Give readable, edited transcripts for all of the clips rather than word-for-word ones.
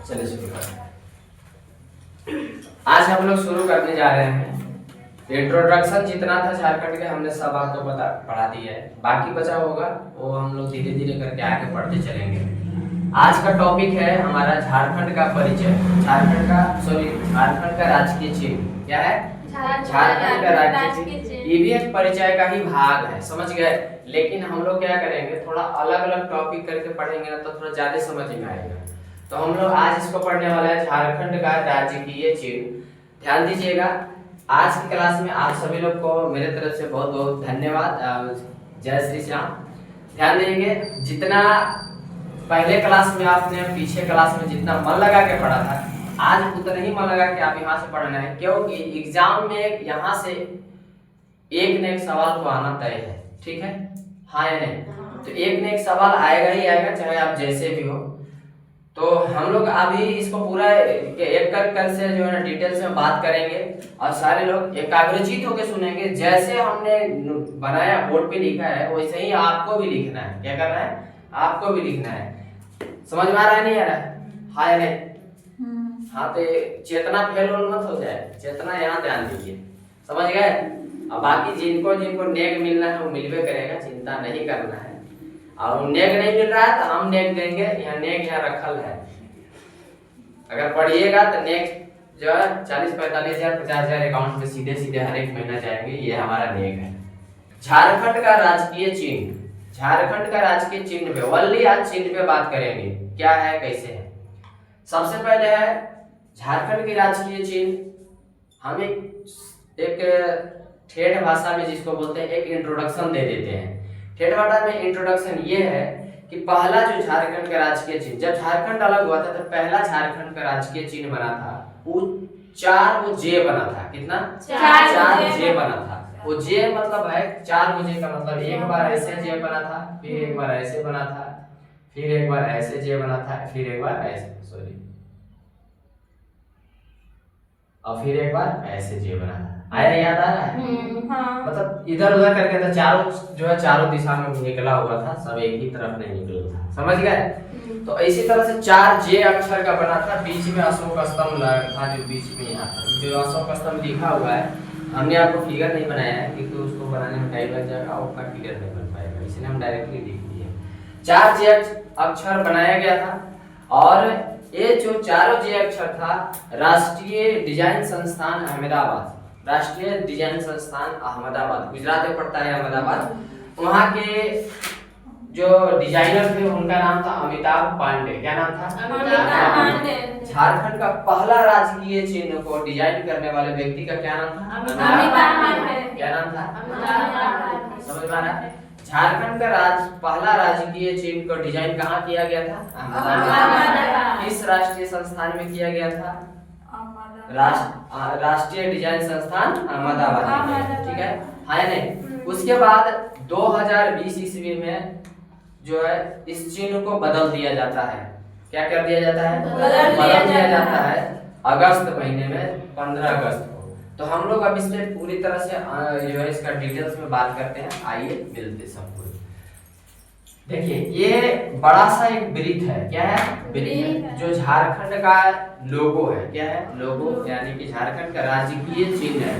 चलिए शुरू करते हैं। आज हम लोग शुरू करने जा रहे हैं। इंट्रोडक्शन जितना था झारखंड के हमने सब आपको पढ़ा दिया है, बाकी बचा होगा वो हम लोग धीरे धीरे करके आगे पढ़ते चलेंगे। आज का टॉपिक है हमारा झारखंड का परिचय, झारखंड का राजकीय चिन्ह। क्या है? झारखंड का राजकीय चिन्ह। ये भी एक परिचय का ही भाग है, समझ गए। लेकिन हम लोग क्या करेंगे, थोड़ा अलग अलग टॉपिक करके पढ़ेंगे ना तो थोड़ा ज्यादा समझ में आएगा। तो हम लोग आज इसको पढ़ने वाला है झारखंड का राजकीय चिन्ह। ध्यान दीजिएगा, आज की क्लास में आप सभी लोग को मेरे तरफ से बहुत बहुत धन्यवाद। जय श्री श्याम। ध्यान देंगे, जितना पहले क्लास में आपने पीछे क्लास में जितना मन लगा के पढ़ा था, आज उतना ही मन लगा के आप यहाँ से पढ़ना है, क्योंकि एग्जाम में यहाँ से एक न एक सवाल तो आना तय है। ठीक है, हाँ या नहीं? तो एक न एक सवाल आएगा ही आएगा, चाहे आप जैसे भी हो। तो हम लोग अभी इसको पूरा एक कर से जो है ना डिटेल्स में बात करेंगे और सारे लोग एकाग्रचित होकर सुनेंगे। जैसे हमने बनाया बोर्ड पे लिखा है वैसे ही आपको भी लिखना है। क्या करना है? आपको भी लिखना है। समझ में आ रहा है नहीं आ रहा है? हाँ या नहीं? हाँ, तो चेतना फेल मत हो जाए, चेतना यहाँ ध्यान दीजिए, समझ गए। अब बाकी जिनको जिनको नेक मिलना है वो मिलवे करेगा, चिंता नहीं करना है। और नेक नहीं मिल रहा है तो हम नेक देंगे, यहाँ नेक यहाँ रखल है। अगर पढ़िएगा तो नेक जो है 40-45 हजार 50 हजार अकाउंट में सीधे सीधे हर एक महीना जाएंगे, ये हमारा नेक है। झारखंड का राजकीय चिन्ह, झारखंड का राजकीय चिन्ह पे वल्ली आज चिन्ह पे बात करेंगे, क्या है कैसे है। सबसे पहले है झारखंड के राजकीय चिन्ह। हम एक ठेठ भाषा में जिसको बोलते हैं एक इंट्रोडक्शन दे देते हैं। ठेठ भाषा में इंट्रोडक्शन ये है कि पहला जो झारखंड का राजकीय चिन्ह, जब झारखंड अलग हुआ था तो पहला झारखंड का राजकीय चिन्ह बना था वो 4 जे बना था। कितना? 4 जे बना था। वो जे मतलब है 4 जे का मतलब एक बार ऐसे जे बना था, फिर एक बार ऐसे बना था, फिर एक बार ऐसे जे बना था, फिर एक बार ऐसे, सॉरी, और फिर एक बार ऐसे जे बना था। आया, याद आ रहा है? हाँ। मतलब इधर उधर करके तो चारों जो है चारों दिशा में निकला हुआ था, सब एक ही तरफ नहीं निकला था, समझ गए। तो इसी तरह से 4 जे अक्षर का बना था, बीच में अशोक स्तंभ था, जो बीच में यहाँ था जो अशोक स्तंभ लिखा हुआ है। हमने आपको फिगर नहीं बनाया है क्योंकि उसको बनाने में टाइम लग जाएगा और उसका फिगर नहीं बन पाएगा, इसलिए हम डायरेक्टली लिख दिए। 4 जे अक्षर बनाया गया था और ये जो चारों जे अक्षर था राष्ट्रीय डिजाइन संस्थान अहमदाबाद, राष्ट्रीय डिजाइन संस्थान अहमदाबाद, गुजरात में पड़ता है अहमदाबाद। वहाँ के जो डिजाइनर थे उनका नाम था अमिताभ पांडे। क्या नाम था? अमिताभ पांडे। झारखंड का पहला राजकीय चिन्ह को डिजाइन करने वाले व्यक्ति का क्या नाम था? अमिताभ पांडे। क्या नाम था? समझ में आ रहा है? झारखंड का पहला राजकीय चिन्ह को डिजाइन कहाँ किया गया था? अहमदाबाद। किस राष्ट्रीय संस्थान में किया गया था? राष्ट्रीय डिजाइन संस्थान अहमदाबाद। ठीक है, हाँ या नहीं? उसके बाद 2020 ईस्वी में जो है इस चिन्ह को बदल दिया जाता है। क्या कर दिया जाता है? बदल दिया जाता है अगस्त महीने में, 15 अगस्त को। तो हम लोग अब इस पे पूरी तरह से जो है इसका डिटेल्स में बात करते हैं। आइए मिलते सब कुछ। देखिए, ये बड़ा सा एक वृत्त है। क्या है? वृत्त, जो झारखंड का लोगो है। क्या है? लोगो, यानी कि झारखंड का राजकीय चिन्ह है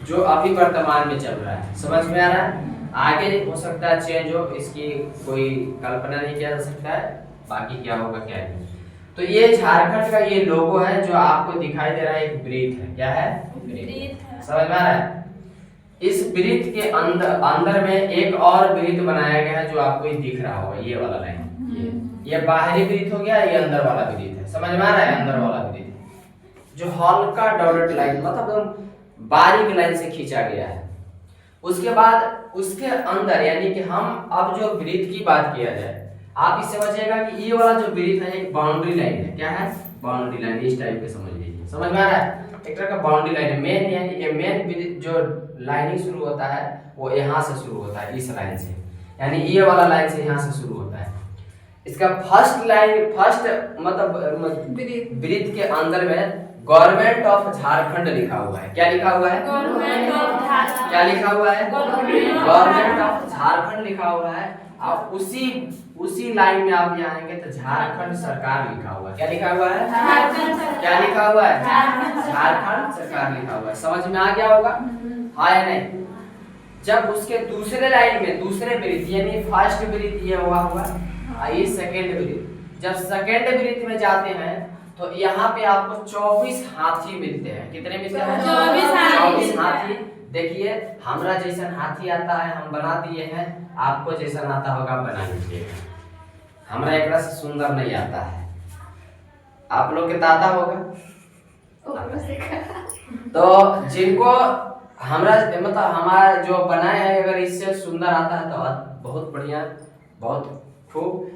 जो अभी वर्तमान में चल रहा है। समझ में आ रहा है? आगे हो सकता है चेंज हो, इसकी कोई कल्पना नहीं किया जा सकता है, बाकी क्या होगा क्या नहीं। तो ये झारखंड का ये लोगो है जो आपको दिखाई दे रहा है, एक वृत्त है। क्या है? वृत्त। समझ में आ रहा है? इस वृत्त के अंदर में एक और वृत्त बनाया गया है जो आपको दिख रहा होगा, ये वाला लाइन। ये बाहरी वृत्त हो गया, ये अंदर वाला वृत्त है। समझ में आ रहा है? अंदर वाला वृत्त जो हल्का डॉटेड लाइन, मतलब बारीक लाइन से खींचा गया है। उसके बाद उसके अंदर, यानी कि हम अब जो वृत्त की बात किया जाए, आप इस समझिएगा कि ये वाला जो वृत्त है एक बाउंड्री लाइन है। क्या है? बाउंड्री लाइन, इस टाइप के समझ लीजिए। समझ में आ रहा है? एक तरह का बाउंड्री लाइन है। मेन यानी ये मेन वृत्त जो लाइनिंग शुरू होता है वो यहाँ से शुरू होता है, इस लाइन से, यानी ये वाला लाइन से यहाँ से शुरू होता है। इसका फर्स्ट लाइन, फर्स्ट मतलब वृत्त के अंदर में गवर्नमेंट ऑफ झारखंड लिखा हुआ है। क्या लिखा हुआ है? Government of Jharkhand. क्या लिखा हुआ है? गवर्नमेंट ऑफ झारखंड लिखा हुआ है। अब उसी लाइन में आप यहाँ आएंगे तो झारखंड सरकार लिखा हुआ है। क्या लिखा हुआ है? क्या लिखा हुआ है? झारखंड सरकार लिखा हुआ है। समझ में आ गया होगा? हाँ या नहीं? जब उसके दूसरे लाइन में दूसरे वृत्त यानी फर्स्ट वृत्त ये हुआ ये सेकेंड वृत्त, जब सेकेंड वृत्त में जाते हैं तो यहाँ पे आपको 24 हाथी मिलते हैं। कितने मिलते हैं? 24 हाथी। देखिए हमरा जैसा हाथी आता है हम बना दिए हैं, आपको जैसा आता होगा बना लीजिएगा। हमरा एक से सुंदर नहीं आता है, आप लोग के दादा होगा। तो जिनको हमरा मतलब हमारा जो बनाए हैं अगर इससे सुंदर आता है तो बहुत बढ़िया, बहुत खूब।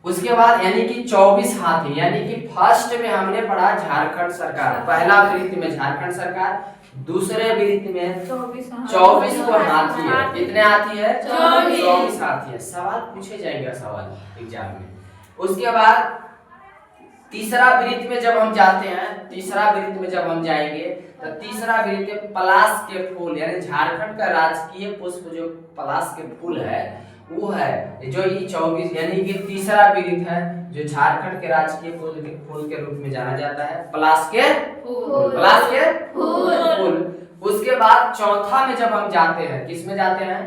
उसके बाद यानी कि 24 हाथी, यानी कि फर्स्ट में हमने पढ़ा झारखंड सरकार, पहला वृत्त में झारखंड सरकार, दूसरे वृत्त में 24 को हाथी है। कितने हाथी है? 24 हाथी है। सवाल पूछे जाएंगे सवाल एग्जाम में। उसके बाद तीसरा वृत्त में जब हम जाते हैं, तीसरा वृत्त में जब हम जाएंगे तो तीसरा वृत्त पलाश के फूल, यानी झारखंड का राजकीय पुष्प जो पलाश के फूल है वो है जो ये 24, यानी कि तीसरा वृत्त है जो झारखंड के राजकीय फूल के रूप में जाना जाता है, पलाश के फूल। पलाश के फूल। उसके बाद चौथा में जब हम जाते हैं, किस में जाते हैं?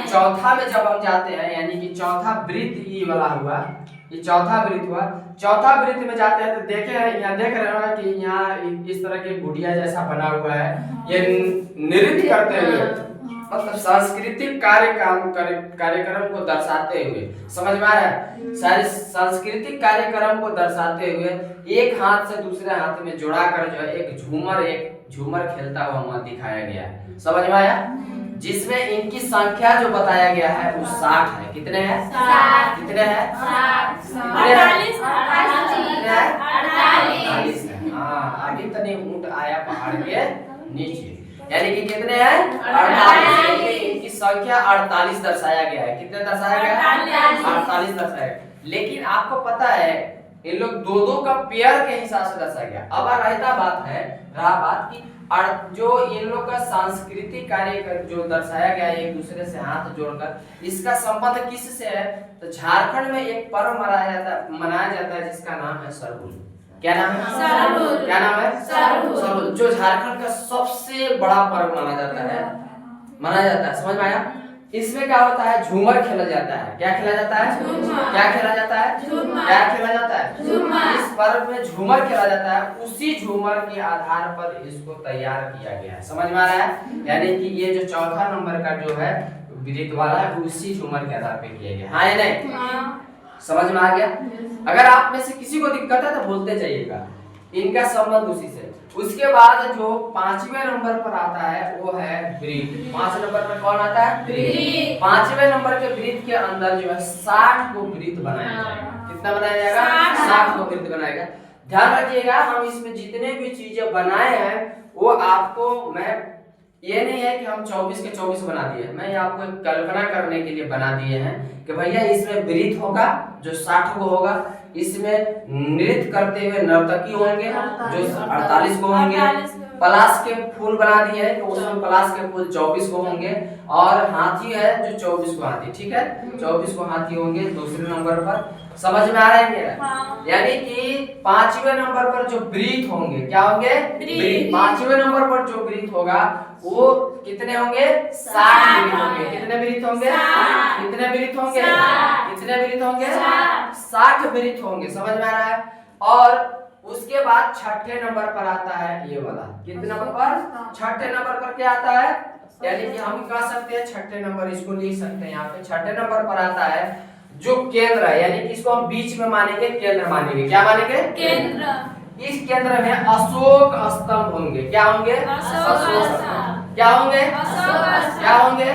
चौथा में जब हम जाते हैं यानी कि चौथा वृत्त ये वाला हुआ, ये चौथा वृत्त हुआ। चौथा वृत्त में जाते हैं तो देखे हैं यहाँ, देख रहे हो कि यहाँ इस तरह के गुड़िया जैसा बना हुआ है, ये नृत्य करते हुए मतलब सांस्कृतिक कार्यक्रम को दर्शाते हुए, समझ में आ रहा है? सारे सांस्कृतिक कार्यक्रम को दर्शाते हुए एक हाथ से दूसरे हाथ में जोड़ाकर जो है एक झूमर खेलता हुआ वहां दिखाया गया है। समझ में आया? जिसमें इनकी संख्या जो बताया गया है वो 60 है। कितने हैं? 60। कितने हैं? 48। हाँ, अभी तक ऊंट आया पहाड़ के नीचे, यानी कि कितने हैं? 48। इनकी संख्या 48 दर्शाया गया है। कितने दर्शाया गया है? 48 दर्शाया गया। लेकिन आपको पता है इन लोग दो का पेयर के हिसाब से दर्शाया गया। अब रहा बात की जो इन लोग का सांस्कृतिक कार्य जो दर्शाया गया है एक दूसरे से हाथ जोड़कर, इसका संबंध किससे है? तो झारखंड में एक पर्व मनाया जाता है जिसका नाम है सरहुल। क्या नाम है? सरहुल। क्या नाम है? सरहुल, जो झारखंड का सबसे बड़ा पर्व माना जाता है। समझ में आया? इसमें क्या होता है? झूमर खेला जाता है। क्या खेला जाता है? क्या खेला जाता है? क्या खेला जाता है? इस पर्व में झूमर खेला जाता है। उसी झूमर के आधार पर इसको तैयार किया गया है। समझ में आ रहा है? यानी कि ये जो चौथा नंबर का जो है वृत्त वाला है उसी झूमर के आधार पर किया गया। हाँ या नहीं? समझ में आ गया? अगर आप में से किसी को दिक्कत है तो बोलते जाइएगा, इनका संबंध उसी से। उसके बाद जो 5वें नंबर पर आता है वो है वृत्त। 5 नंबर पर कौन आता है? वृत्त। 5वें नंबर के वृत्त के अंदर जो है 60 को वृत्त बनाया जाएगा। कितना बनाया जाएगा? 60 को वृत्त बनाएगा। ध्यान रखिएगा, हम इसमें जितने भी चीजें बनाए हैं वो आपको मैं ये नहीं है कि हम 24 के 24 बना दिए, मैं आपको एक कल्पना करने के लिए बना दिए हैं कि भैया इसमें वृत्त होगा जो 60 को होगा, इसमें नृत्य करते हुए नर्तकी होंगे जो 48 को होंगे, पलाश के फूल बना दिए हैं तो उसमें पलाश के फूल 24 को होंगे, और हाथी है जो 24 को हाथी, ठीक है 24 को हाथी होंगे दूसरे नंबर पर। समझ में आ रहा है मेरा? हाँ। यानी कि 5वें नंबर पर जो वृत्त होंगे क्या होंगे? वृत्त। 5वें नंबर पर जो वृत्त होगा वो कितने होंगे? 60 वृत्त होंगे। कितने वृत्त होंगे? कितने वृत्त होंगे? कितने वृत्त होंगे? 60 वृत्त होंगे। समझ में आ रहा है? और उसके बाद 6ठे नंबर पर आता है ये वाला। कितने नंबर पर? 6ठे नंबर पर क्या आता है? यानी कि हम कह सकते हैं 6ठे नंबर, इसको लिख सकते हैं यहाँ पे। 6ठे नंबर पर आता है जो केंद्र है, यानी कि इसको हम बीच में मानेंगे, केंद्र मानेंगे। क्या मानेंगे? केंद्र। इस केंद्र में अशोक स्तंभ होंगे। क्या होंगे? अशोक स्तंभ। क्या होंगे? क्या होंगे?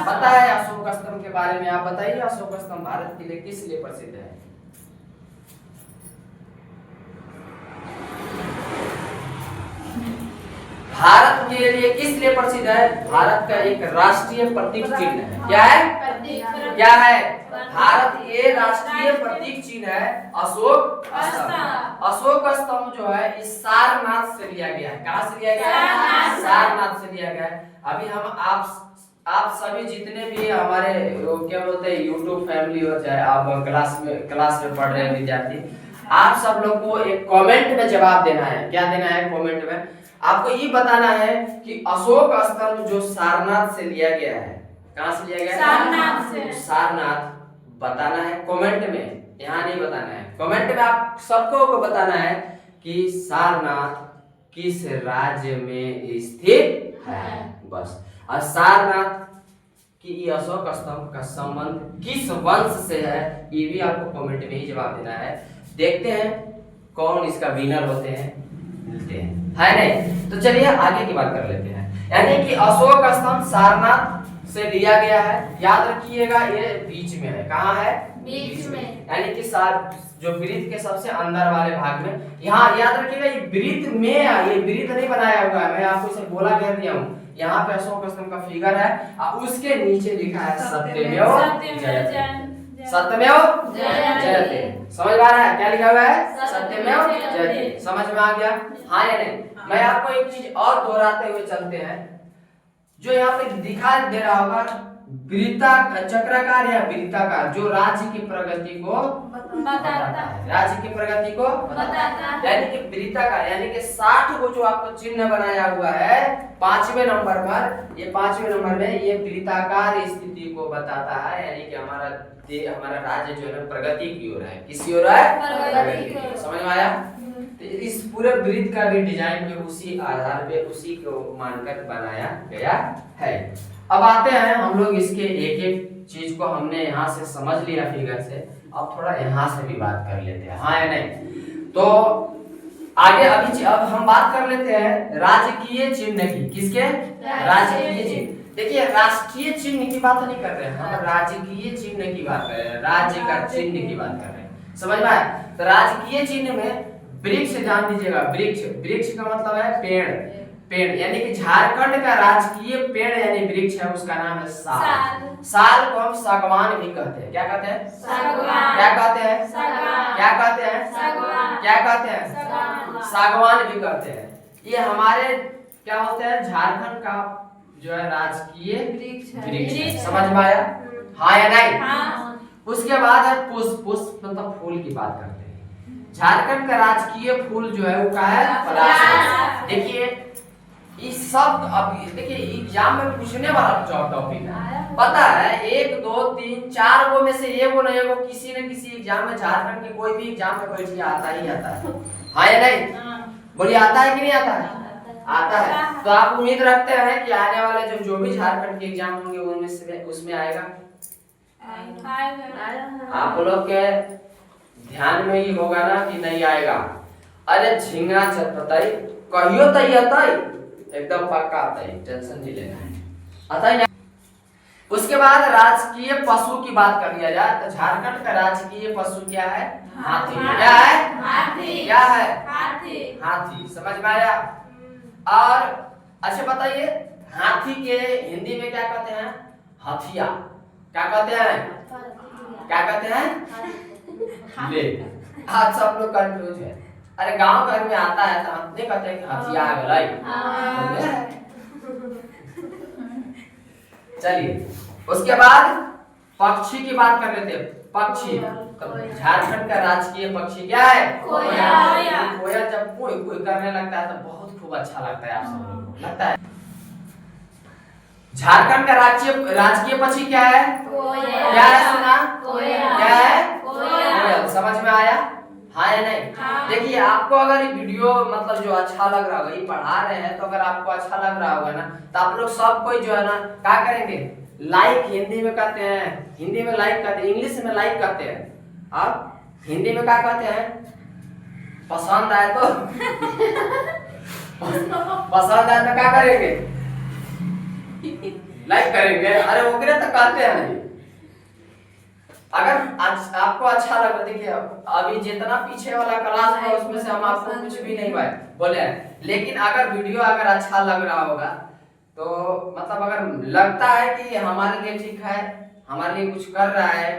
पता है अशोक स्तंभ के बारे में? आप बताइए, अशोक स्तंभ भारत के लिए किस लिए प्रसिद्ध है? भारत के लिए किस लिए प्रसिद्ध है? भारत का एक राष्ट्रीय प्रतीक चिन्ह है। क्या है? क्या है? भारत के राष्ट्रीय प्रतीक चिन्ह है अशोक स्तंभ। अशोक स्तंभ जो है इस सारनाथ से लिया गया है। कहां से लिया गया है? सारनाथ से लिया गया है। अभी हम आप आप सभी जितने भी हमारे क्या बोलते हैं यूट्यूब फैमिली हो, चाहे आप क्लास में पढ़ रहे हैं विद्यार्थी, आप सब लोग को एक कमेंट में जवाब देना है। क्या देना है कमेंट में? आपको ये बताना है कि अशोक स्तंभ जो सारनाथ से लिया गया है, कहाँ से लिया गया है? सारनाथ से। सारनाथ बताना है कमेंट में, यहाँ नहीं बताना है। कमेंट में आप सबको को बताना है कि सारनाथ किस राज्य में स्थित है, बस। और सारनाथ की अशोक स्तंभ का संबंध किस वंश से है, ये भी आपको कमेंट में ही जवाब देना है। देखते हैं कौन इसका विनर होते हैं, मिलते हैं, है नहीं? तो चलिए आगे की बात कर लेते हैं। यानी कि अशोक स्तंभ सारनाथ से लिया गया है। याद रखिएगा ये बीच में है। कहाँ है? बीच में। यानी कि जो वृत्त के सबसे अंदर वाले भाग में। यहाँ याद रखिएगा ये वृत्त में, ये वृत्त नहीं बनाया हुआ है, मैं आपको इसे गोला कह दिया हूँ। यहाँ पे अशोक स्तंभ का फिगर है और उसके नीचे लिखा है सत्यमेव जयते। सत्यमेव जयते। समझ में आ रहा है क्या लिखा हुआ है? सत्यमेव जयते। समझ में आ गया? हाँ या नहीं? मैं आपको एक चीज और दोहराते हुए चलते हैं। जो यहाँ पे दिखाई दे रहा होगा चक्राकार या वृत्ताकार, जो राज्य की प्रगति को बताता है, राज्य की प्रगति को बताता है। यानी कि वृत्ताकार, यानी कि 60 को जो आपको चिन्ह बनाया हुआ है 5वें नंबर पर, ये 5वें नंबर में ये वृत्ताकार स्थिति को बताता है। यानी कि हमारा राज्य जो है प्रगति की ओर है। किस ओर है? प्रगति की ओर। समझ में आया? तो इस पूरे वृत्त का भी डिजाइन भी उसी आधार पे, उसी को मानकर बनाया गया है। अब आते हैं हम लोग इसके एक एक चीज को हमने यहाँ से समझ लिया फिगर से, अब थोड़ा यहाँ से भी बात कर लेते हैं, हाँ या नहीं? तो आगे अब हम बात कर लेते हैं राजकीय चिन्ह की। किसके? राजकीय चिन्ह। देखिए राष्ट्रीय चिन्ह की बात नहीं कर रहे हैं हम, राजकीय चिन्ह की बात कर रहे हैं, राज्य का चिन्ह की बात कर रहे हैं। समझ में आया? तो राजकीय चिन्ह में वृक्ष जान दीजिएगा, वृक्ष का मतलब है पेड़। यानी कि झारखंड का राजकीय पेड़ यानी वृक्ष है, उसका नाम है साल। साल को हम सागवान भी कहते हैं। क्या कहते हैं? सागवान। क्या कहते हैं? सागवान। क्या कहते हैं? सागवान। क्या कहते हैं? सागवान भी कहते हैं। ये हमारे क्या होते हैं, झारखंड का जो है राजकीय वृक्ष है। समझ में आया? हाँ या नहीं? हाँ। उसके बाद है पुष्प मतलब फूल की बात करते हैं। झारखंड का राजकीय फूल जो है वो क्या है? पलाश। देखिए इस सब अब देखिए एग्जाम में पूछने वाला टॉपिक है, पता है 1 2 3 4 वो में से एगो न एगो किसी न किसी एग्जाम में, झारखंड के कोई भी एग्जाम में कोई चीज आता ही आता है। हाँ या नहीं? बोलिए आता है कि नहीं आता है? आता है। तो आप उम्मीद रखते हैं कि आने वाले जो भी झारखंड के एग्जाम होंगे उनमें उसमें आएगा? आप लोग के ध्यान में ही होगा ना कि नहीं आएगा? अरे झिंगा चटपटाई कहियो तई अतई, एकदम पक्का आता है, टेंशन नहीं लेना है, आता है। उसके बाद राजकीय पशु की बात कर लिया जाए तो झारखंड का राजकीय पशु क्या है? हाथी। क्या है? हाथी। क्या है? हाथी। हाथी। समझ में आया? और अच्छा बताइए हाथी के हिंदी में क्या कहते हैं? हथिया। क्या कहते हैं? क्या कहते हैं? ले आज सब लोग कंफ्यूज है। अरे गांव घर में आता है तो हम नहीं कहते हैं कि हथिया आ गया। चलिए उसके बाद पक्षी की बात कर लेते हैं। पक्षी तो झारखंड का राजकीय पक्षी क्या है? कोयल। कोयल जब कोई कोई करने लगता है तो बहुत खूब अच्छा लगता है, आप सब लोगों को लगता है। झारखंड का राजकीय पक्षी क्या है? क्या है? सुना? क्या है? कोयल। समझ में आया? हाँ या नहीं? देखिए आपको अगर ये वीडियो मतलब जो अच्छा लग रहा होगा, ये पढ़ा रहे हैं तो अगर आपको अच्छा लग रहा होगा ना तो आप लोग सब कोई जो है ना क्या करेंगे? लाइक हिंदी में कहते हैं, हिंदी में लाइक कहते हैं, इंग्लिश में लाइक कहते हैं, आप हिंदी में क्या कहते हैं? पसंद आए तो पसंद आए तो क्या करेंगे? लाइक करेंगे। अरे ओकरे तो कहते हैं। अगर आपको अच्छा लगा, देखिए अभी जितना पीछे वाला क्लास है उसमें से हम आपको कुछ भी नहीं बोले हैं, लेकिन अगर वीडियो अगर अच्छा लग रहा होगा तो मतलब अगर लगता है कि हमारे लिए ठीक है, हमारे लिए कुछ कर रहा है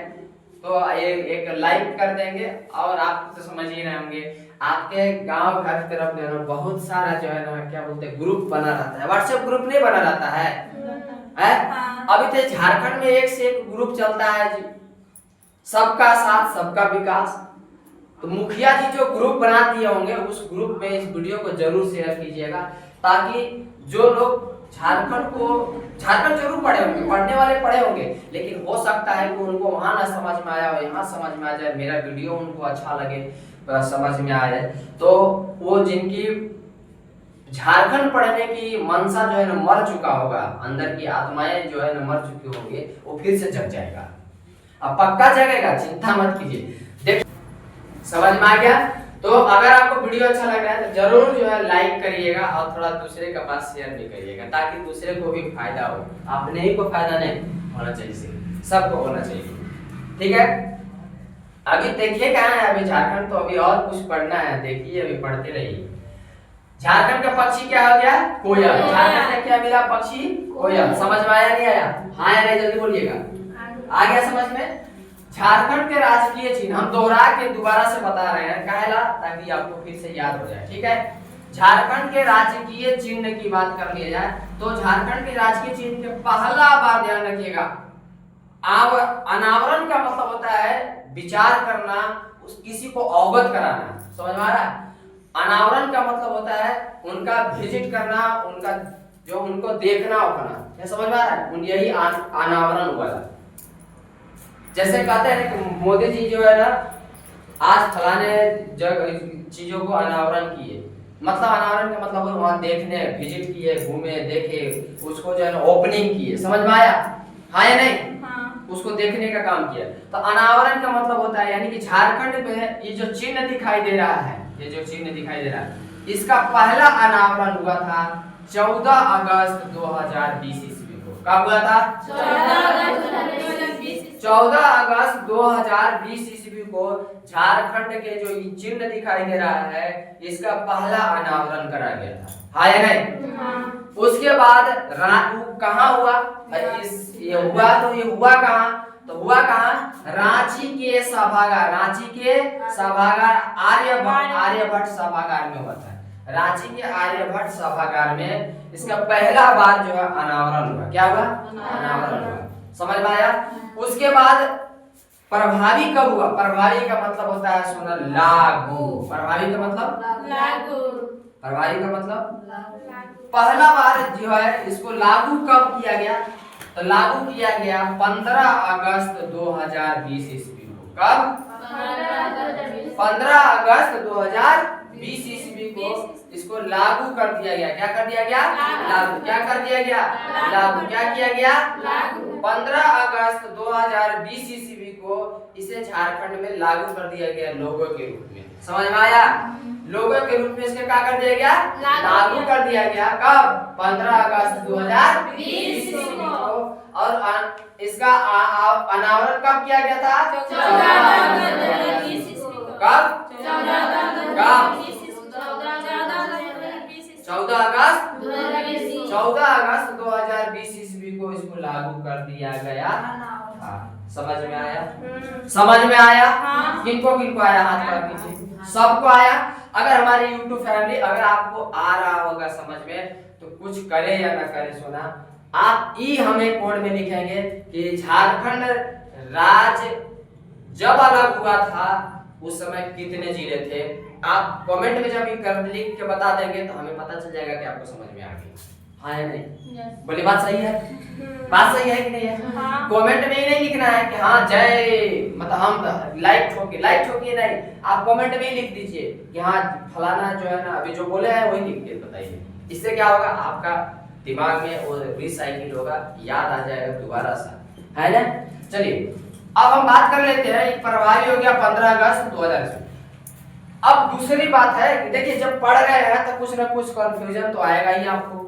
तो एक लाइक कर देंगे। और आप तो समझ ही रहे होंगे आपके गांव घर की तरफ जो है बहुत सारा जो है ना क्या बोलते हैं ग्रुप बना रहता है, व्हाट्सएप ग्रुप नहीं बना रहता है? अभी तो झारखंड में एक से एक ग्रुप चलता है जी, सबका साथ सबका विकास। तो मुखिया जी जो ग्रुप बना दिए होंगे उस ग्रुप में इस वीडियो को जरूर शेयर कीजिएगा, ताकि जो लोग झारखंड जरूर पढ़े होंगे, पढ़ने वाले पढ़े होंगे, लेकिन हो सकता है कि उनको वहां ना समझ में आया हो, यहाँ समझ में आ जाए, मेरा वीडियो उनको अच्छा लगे, समझ में आ जाए, तो वो जिनकी झारखंड पढ़ने की मनसा जो है ना मर चुका होगा, अंदर की आत्माएं जो है ना मर चुकी होंगे, वो फिर से जग जाएगा। अब पक्का जगेगा, चिंता मत कीजिए। देख समझ में आ गया? तो अगर आपको वीडियो अच्छा लग रहा है तो जरूर जो है लाइक करिएगा और थोड़ा दूसरे के पास शेयर भी करिएगा, ताकि दूसरे को भी फायदा हो। अपने ही को फायदा नहीं होना चाहिए, सबको होना चाहिए, ठीक है। अभी देखिए कहाँ है, अभी झारखंड तो अभी और कुछ पढ़ना है, देखिए अभी पढ़ते रहिए। झारखंड का पक्षी क्या हो गया? कोयल। झारखंड में क्या मिला? पक्षी कोयल। समझ में आया नहीं आया? हाँ या नहीं जल्दी बोलिएगा। आ गया समझ में? झारखंड के राजकीय चिन्ह हम दोहरा के दोबारा से बता रहे हैं, काहेला, ताकि आपको फिर से याद हो जाए, ठीक है। झारखंड के राजकीय चिन्ह की बात कर लिया जाए तो झारखंड के राजकीय चिन्ह के पहला बार ध्यान रखिएगा, अनावरण का मतलब होता है विचार करना, उस किसी को अवगत कराना। समझ में आ रहा है? अनावरण का मतलब होता है उनका विजिट करना, उनका जो उनको देखना होना, क्या समझ में आ रहा है? यही अनावरण हुआ था। जैसे कहते हैं कि मोदी जी जो है ना आज फलाने जगह चीजों को अनावरण किए, मतलब अनावरण का मतलब वहां देखने, विजिट किए, घूमे, देखे, उसको जो है ना ओपनिंग किए। समझ में आया? हाँ या नहीं? हाँ। उसको देखने का काम किया। तो अनावरण का मतलब होता है, यानी कि झारखंड में ये जो चिन्ह दिखाई दे रहा है, ये जो चिन्ह दिखाई दे रहा है, इसका पहला अनावरण हुआ था 14 अगस्त 2020 ईस्वी को। कब हुआ था? 14 अगस्त 2020 ईस्वी को झारखंड के जो चिन्ह दिखाई दे रहा है, इसका पहला अनावरण करा गया था। हाँ या नहीं? हाँ। उसके बाद कहाँ हुआ? ये हुआ तो ये हुआ कहाँ? तो हुआ कहाँ? रांची के सभागार, रांची के सभागार आर्यभट्ट सभागार में हुआ था। रांची के आर्यभट्ट सभागार में इसका पहला बार जो है अनावरण हुआ। क्या हुआ? अनावरण हुआ। समझ में आया? उसके बाद प्रभावी कब हुआ? प्रभावी का मतलब होता है सुना लागू। प्रभावी का मतलब लागू। प्रभावी का मतलब पहला बार जो है इसको लागू कब किया गया? तो लागू किया गया 15 अगस्त 2020 ईस्वी को। कब? 15 अगस्त 2020 ईस्वी को इसको लागू कर दिया गया। क्या कर दिया गया? लागू। क्या कर दिया गया? लागू। क्या किया गया? लागू। 15 अगस्त 2020 ईस्वी को इसे झारखंड में लागू कर दिया गया लोगो के रूप में। समझ में आया? लोगो के रूप में इसके क्या कर दिया गया? लागू कर दिया गया। कब? 15 अगस्त 2020 ईस्वी को। और इसका अनावरण कब किया गया था? 14 अगस्त। कब? 14 अगस्त 2020 ईस्वी को इसको लागू कर दिया गया। समझ में आया? समझ में आया? किनको किनको आया? हाथ पर कीजिए। सबको आया? अगर हमारी YouTube फैमिली, अगर आपको आ रहा होगा समझ में, तो कुछ करे या ना करे सुना, आप ई हमें कोड में लिखेंगे कि झारखंड राज्य जब अलग हुआ था उस समय कितने जिले थे। आप कमेंट में जब कर लिख के बता देंगे तो हमें पता चल जाएगा कि आपको समझ में आ गई। हाँ या नहीं? बोलिए बात सही है? बात सही है कि नहीं है? कमेंट में ही नहीं लिखना है कि हाँ जय, मतलब हम लाइक ठोकिए नहीं, आप कमेंट में ही लिख दीजिए कि हाँ फलाना जो है ना अभी जो बोले हैं वही लिख के बताइए। इससे क्या होगा? आपका दिमाग में वो रिसाइकिल होगा, याद आ जाएगा दोबारा सा, है ना? चलिए अब हम बात कर लेते हैं, प्रभावी हो गया 15 अगस्त 2020। अब दूसरी बात है कि देखिए जब पढ़ रहे हैं तो कुछ ना कुछ कंफ्यूजन तो आएगा ही आपको,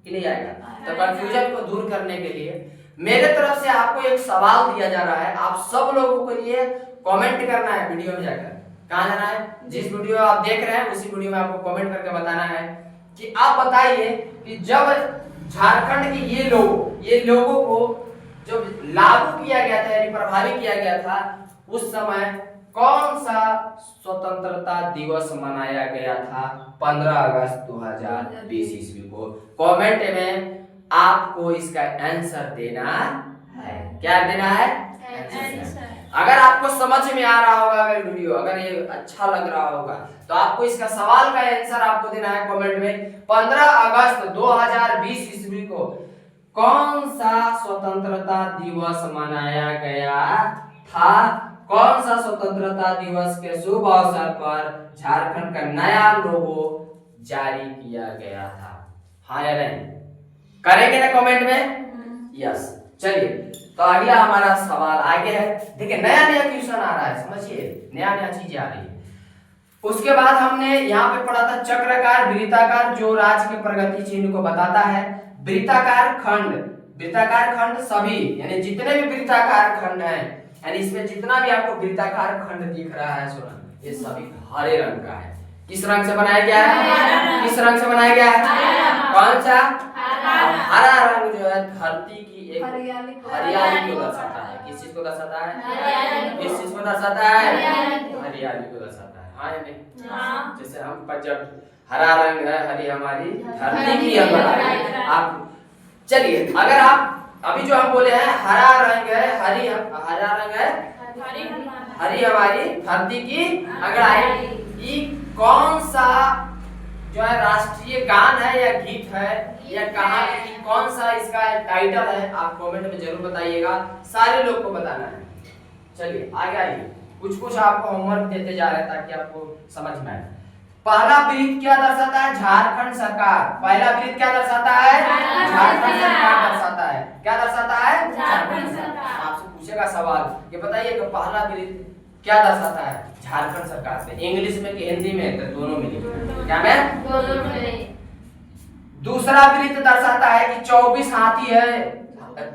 कि नहीं आएगा? तो कंफ्यूजन को दूर करने के लिए मेरे तरफ से आपको एक सवाल दिया जा रहा है। आप सब लोगों के लिए कमेंट करना है वीडियो में जाकर। कहाँ जाना है? जिस वीडियो आप देख रहे हैं उसी वीडियो में आपको कमेंट करके बताना है कि आप बताइए कि जब झारखंड के ये लोगों को जब लागू किया गया था, यानी प्रभावी किया गया था, उस समय कौन सा स्वतंत्रता दिवस मनाया गया था 15 अगस्त 2020 ईस्वी को? कमेंट में आपको इसका आंसर देना है। क्या देना है? आंसर। अगर आपको समझ में आ रहा होगा अगर वीडियो, अगर ये अच्छा लग रहा होगा, तो आपको इसका सवाल का आंसर आपको देना है कमेंट में। 15 अगस्त 2020 ईस्वी को कौन सा स्वतंत्रता दिवस मनाया गया था? कौन सा स्वतंत्रता दिवस के शुभ अवसर पर झारखंड का नया लोगो जारी किया गया था? हाँ या नहीं? करेंगे ना कमेंट में? यस। चलिए, तो अगला हमारा सवाल आगे है। देखिए, नया नया क्वेश्चन आ रहा है, समझिए, नया नया चीजें आ रही है। उसके बाद हमने यहाँ पे पढ़ा था चक्राकार वृत्ताकार, जो राज्य के प्रगति चिन्ह को बताता है। वृत्ताकार खंड, वृत्ताकार खंड सभी, यानी जितने भी वृत्ताकार खंड हैं, यानी इसमें जितना भी आपको वृत्ताकार खंड दिख रहा है, सुना, ये सभी हरे रंग का है। किस रंग से बनाया गया है? किस रंग से बनाया गया है? कौन सा? हरा रंग जो है धरती की एक हरियाली को दर्शाता है। किस चीज को दर्शाता है? किस चीज को दर्शाता है? हरियाली को दर्शाता है। हाँ या नहीं? जैसे हम पर जब हरा रंग है, हरी हमारी धरती की है। आप चलिए, अगर आप अभी जो हम बोले हैं हरा रंग है, हरा रंग है, हरी हमारी धरती की अंगड़ाई, ये कौन सा जो है राष्ट्रीय गान है या गीत है या कहानी, कौन सा इसका टाइटल है? आप कमेंट में जरूर बताइएगा, सारे लोग को बताना है। चलिए आगे आइए, कुछ कुछ आपको होमवर्क देते जा रहे हैं ताकि आपको समझ में आए। पहला वृत्त क्या दर्शाता है? झारखंड सरकार। पहला वृत्त क्या दर्शाता है? झारखंड सरकार दर्शाता है। क्या दर्शाता है? झारखंड सरकार। आपसे पूछेगा सवाल, ये बताइए कि पहला वृत्त क्या दर्शाता है? झारखंड सरकार से। इंग्लिश में कि हिंदी में? तो दोनों में लिखो। क्या में? दोनों में। दूसरा वृत्त दर्शाता है कि 24 हाथी है।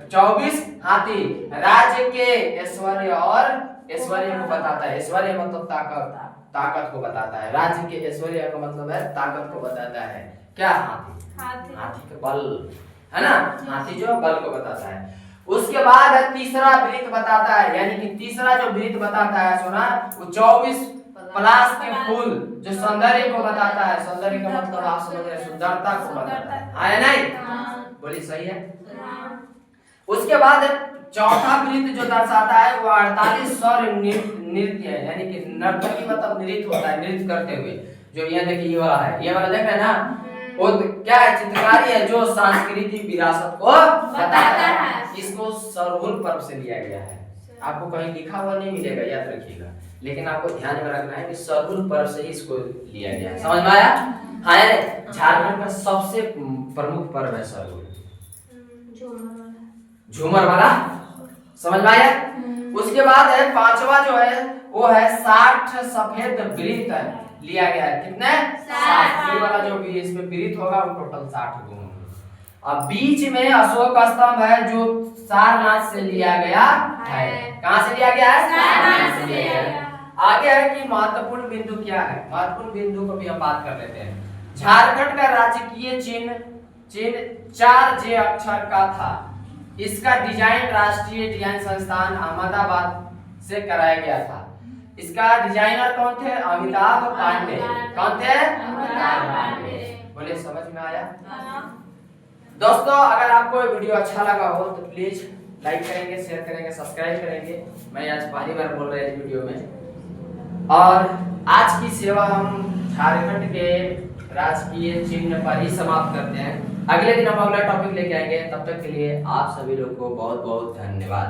24 हाथी राज्य के ऐश्वर्य और ऐश्वर्य को बताता है। ऐश्वर्य मतलब ताकत, ताकत को बताता है। राज्य के ऐश्वर्य का मतलब है ताकत को बताता है। क्या? हाथी। हाथी के बल, है ना? हाथी जो बल को बताता है। उसके बाद तीसरा वृत्त बताता है, यानी कि तीसरा जो वृत्त बताता है, सुना, वो 24 पलाश के फूल जो सौंदर्य को बताता है। सौंदर्य का मतलब आप समझ रहे हैं, सुंदरता को बताता है। हाँ या नहीं? बोलिए, सही है। उसके बाद चौथा वृत्त जो दर्शाता है वो 48 स्वर नृत्य है, यानी कि नर्तकी मतलब नृत्य होता है, नृत्य करते हुए। जो ये देखिए, ये वाला है, ये वाला देख रहे हैं ना, वो क्या है? चित्रकारी है जो सांस्कृतिक विरासत को बताता है। इसको सरहुल पर्व से लिया गया है। आपको कहीं लिखा हुआ नहीं मिलेगा, याद रखिएगा, लेकिन आपको ध्यान में रखना है कि सरहुल पर्व से ही इसको लिया गया है। समझ में आया? हाँ, झारखंड का सबसे प्रमुख पर्व है सरहुल। झूमर वाला, समझ में आया? उसके बाद है पांचवा जो है वो है 60 सफेद वृत्त लिया गया है। कितने? 60 वाला जो भी इसमें वृत्त होगा वो टोटल 60 गुण होंगे। अब बीच में अशोक स्तंभ है जो सारनाथ से लिया गया है। कहां से लिया गया है? सारनाथ से लिया गया। आगे है कि महत्वपूर्ण बिंदु क्या है? महत्वपूर्ण बिंदु को भी हम बात कर लेते हैं। झारखंड का राजकीय चिन्ह 4 जे अक्षर का था। इसका डिजाइन राष्ट्रीय डिजाइन संस्थान अहमदाबाद से कराया गया था। इसका डिजाइनर कौन थे? अमिताभ पांडे। कौन थे? अमिताभ पांडे। बोले, समझ में आया? दोस्तों, अगर आपको ये वीडियो अच्छा लगा हो तो प्लीज लाइक करेंगे, शेयर करेंगे, सब्सक्राइब करेंगे। मैं आज पहली बार बोल रहे हैं वीडियो में। और आज की सेवा हम झारखंड के राजकीय चिन्ह पर ही समाप्त करते हैं। अगले दिन हम अगला टॉपिक लेके आएंगे। तब तक के लिए आप सभी लोग को बहुत बहुत धन्यवाद।